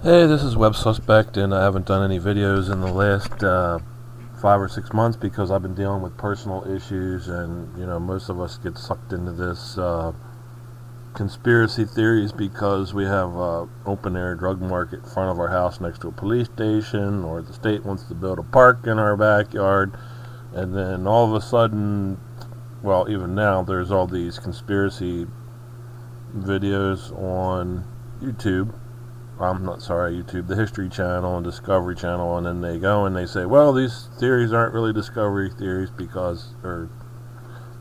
Hey, this is Web Suspect, and I haven't done any videos in the last 5 or 6 months because I've been dealing with personal issues, and most of us get sucked into this conspiracy theories because we have open air drug market in front of our house next to a police station, or the state wants to build a park in our backyard, and then all of a sudden, well, even now, there's all these conspiracy videos on YouTube. I'm not sorry, YouTube, the History Channel and Discovery Channel, and then they go and they say, well, these theories aren't really discovery theories because, or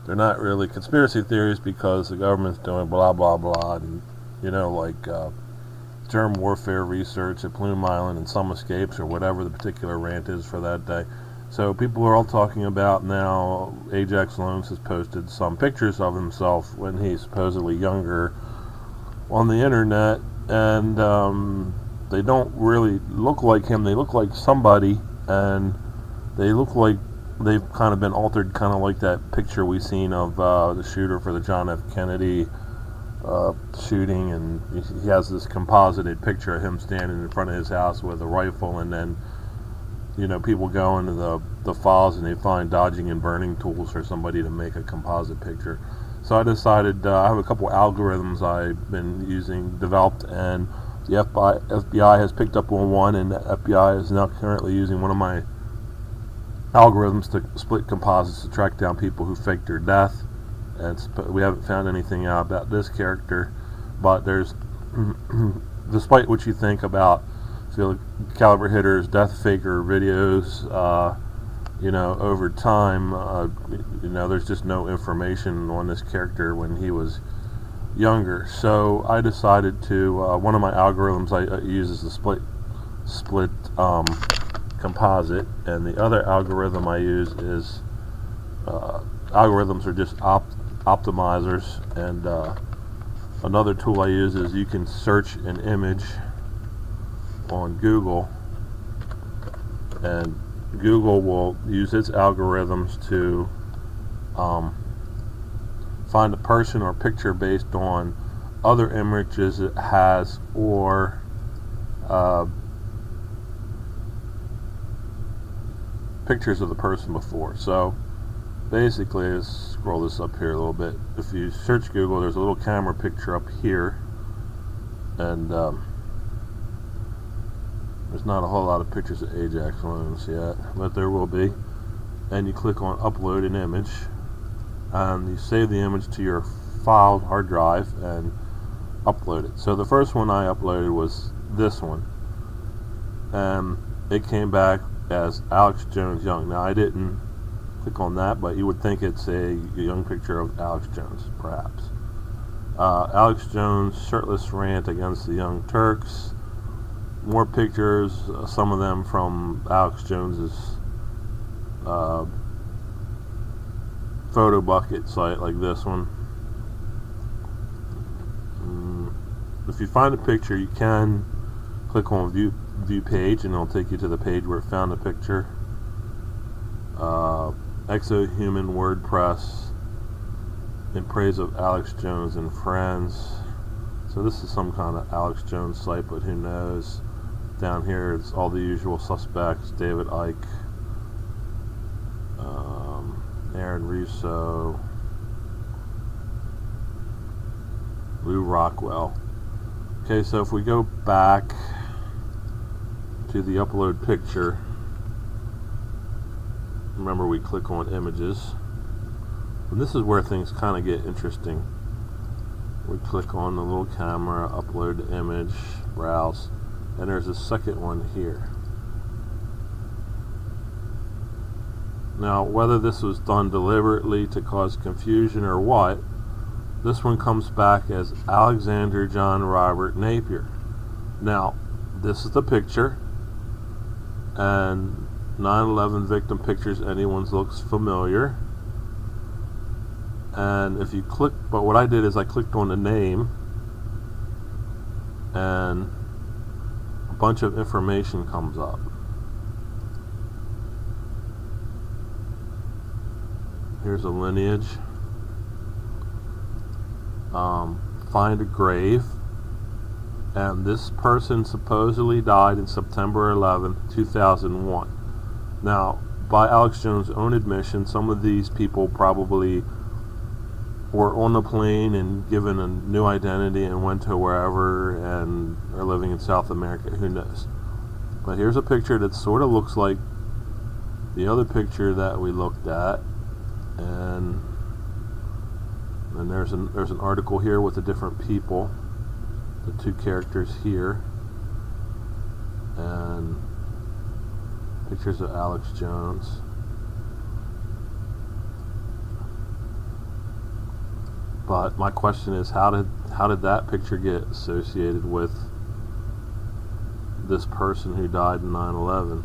they're not really conspiracy theories because the government's doing blah, blah, blah, and, like germ warfare research at Plume Island and some escapes or whatever the particular rant is for that day. So people are all talking about now, Ajax Loans has posted some pictures of himself when he's supposedly younger on the internet, and they don't really look like him. They look like somebody, and they look like they've kind of been altered, kind of like that picture we seen of the shooter for the John F. Kennedy shooting, and he has this composited picture of him standing in front of his house with a rifle, and then people go into the files and they find dodging and burning tools for somebody to make a composite picture. So I decided, I have a couple algorithms I've been using, developed, and the FBI has picked up on one, and the FBI is now currently using one of my algorithms to split composites to track down people who faked their death. And we haven't found anything out about this character, but there's, despite what you think about field caliber hitters, death faker videos, over time, there's just no information on this character when he was younger. So I decided to, one of my algorithms I use is the split composite, and the other algorithm I use is, algorithms are just optimizers, and another tool I use is you can search an image on Google, and Google will use its algorithms to find a person or picture based on other images it has, or pictures of the person before. So basically, let's scroll this up here a little bit. If you search Google, there's a little camera picture up here, and there's not a whole lot of pictures of Ajax Loans yet, but there will be. And you click on upload an image, and you save the image to your file hard drive and upload it. So the first one I uploaded was this one, and it came back as Alex Jones young. Now I didn't click on that, but you would think it's a young picture of Alex Jones, perhaps. Alex Jones shirtless rant against the Young Turks. More pictures, some of them from Alex Jones's photo bucket site, like this one. If you find a picture, you can click on view page, and it'll take you to the page where it found the picture. Exohuman WordPress in praise of Alex Jones and friends. So this is some kind of Alex Jones site, but who knows. Down here it's all the usual suspects: David Icke, Aaron Russo, Lou Rockwell. Okay, so if we go back to the upload picture, remember we click on images, and this is where things kind of get interesting. We click on the little camera, upload the image, browse, and there's a second one here. Now, whether this was done deliberately to cause confusion or what, this one comes back as Alexander John Robert Napier. Now, this is the picture, and 9/11 victim pictures, anyone's looks familiar. And if you click, but what I did is I clicked on the name, and a bunch of information comes up. Here's a lineage. Find a grave. And this person supposedly died in September 11th, 2001. Now, by Alex Jones' own admission, some of these people probably were on the plane and given a new identity and went to wherever and are living in South America. Who knows? But here's a picture that sort of looks like the other picture that we looked at, and there's an article here with the different people, the two characters here, and pictures of Alex Jones. But my question is, how did that picture get associated with this person who died in 9/11?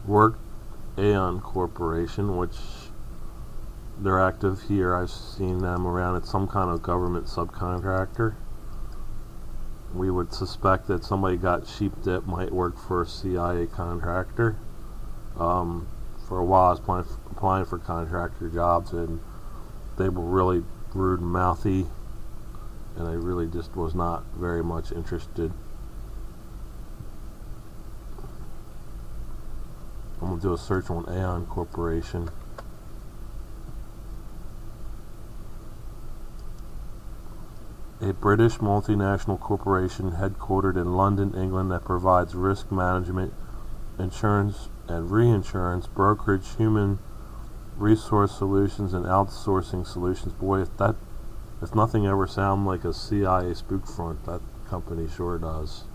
Work Aon Corporation, which they're active here. I've seen them around at some kind of government subcontractor. We would suspect that somebody got sheep that might work for a CIA contractor. For a while I was applying for contractor jobs, and they were really rude and mouthy, and I really just was not very much interested. I'm going to do a search on Aon Corporation. A British multinational corporation headquartered in London, England, that provides risk management, insurance and reinsurance, brokerage, human resource solutions, and outsourcing solutions. Boy, if nothing ever sounds like a CIA spook front, that company sure does.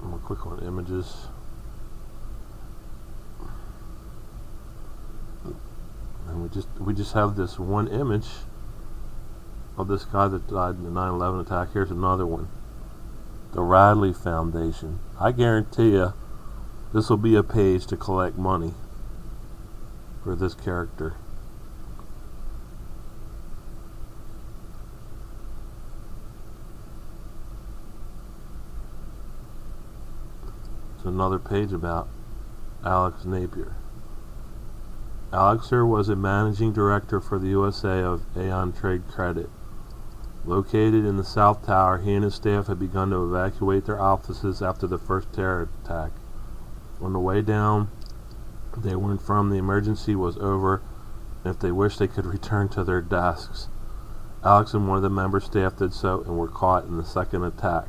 I'm going to click on images. And we just have this one image of this guy that died in the 9/11 attack. Here's another one. The Radley Foundation. I guarantee you this will be a page to collect money for this character. It's another page about Alex Napier. Alexer was a managing director for the USA of Aon Trade Credit. Located in the South Tower, he and his staff had begun to evacuate their offices after the first terror attack. On the way down, they were informed the emergency was over, and if they wished they could return to their desks. Alex and one of the member staff did so and were caught in the second attack.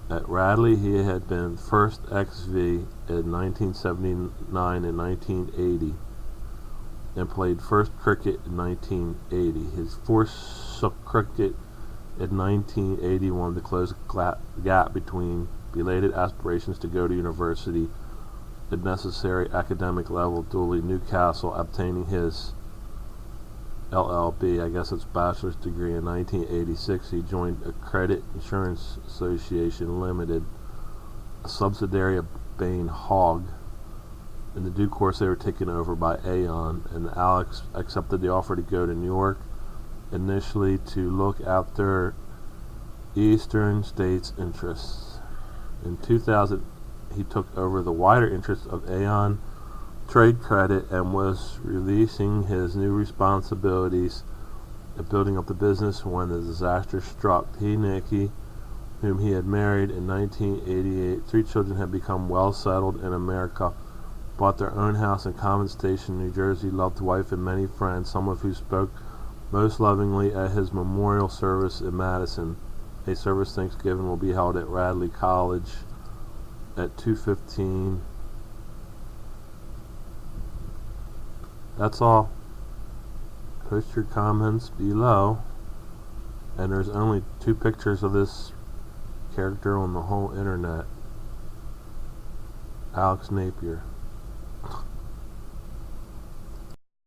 At Radley, he had been first XV in 1979 and 1980. And played first cricket in 1980. His fourth cricket in 1981 to close the gap between belated aspirations to go to university at necessary academic level, duly Newcastle, obtaining his LLB, I guess it's bachelor's degree, in 1986. He joined a Credit Insurance Association Limited, a subsidiary of Bain Hogg. In the due course, they were taken over by Aon, and Alex accepted the offer to go to New York, initially to look after Eastern States interests. In 2000, he took over the wider interests of Aon Trade Credit and was releasing his new responsibilities and building up the business when the disaster struck. He, Nikki, whom he had married in 1988, 3 children had become well settled in America, bought their own house in Common Station, New Jersey, loved wife and many friends, some of who spoke most lovingly at his memorial service in Madison. A service Thanksgiving will be held at Radley College at 2:15. That's all. Post your comments below. And there's only 2 pictures of this character on the whole internet. Alex Napier.